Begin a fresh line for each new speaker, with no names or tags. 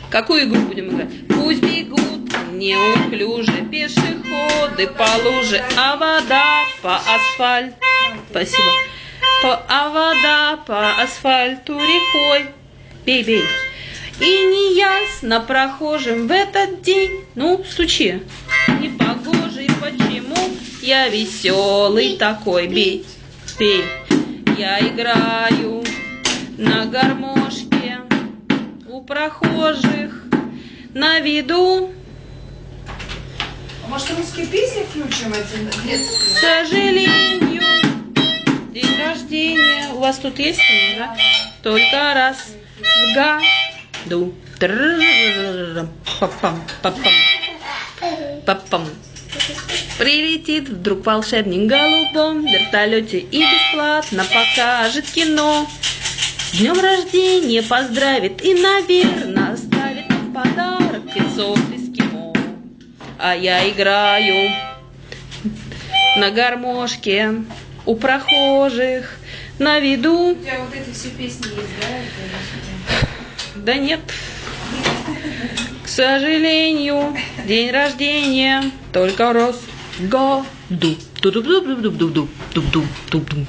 Какую игру будем играть? Пусть бегут неуклюже пешеходы по луже, а вода по асфальту. Спасибо. А вода по асфальту рекой. Бей, бей. И неясно прохожим в этот день. Ну, стучи. Непогожий, почему я веселый такой. Бей, пей. Я играю на гармошке у прохожих на виду.
Может, русские песни включим эти детские?
К сожалению, день рождения у вас тут есть, да? Только раз в году. Папам, папам, папам. Прилетит вдруг волшебник голубом в вертолете и бесплатно покажет кино. С днем рождения поздравит и, наверное, оставит в подарок 500 эскимо. А я играю на гармошке у прохожих на виду.
У тебя вот эти все песни есть, да?
Да нет. К сожалению, день рождения только раз в году. Ту-ду-ду-ду-ду-ду-ду-ду-ду-ду.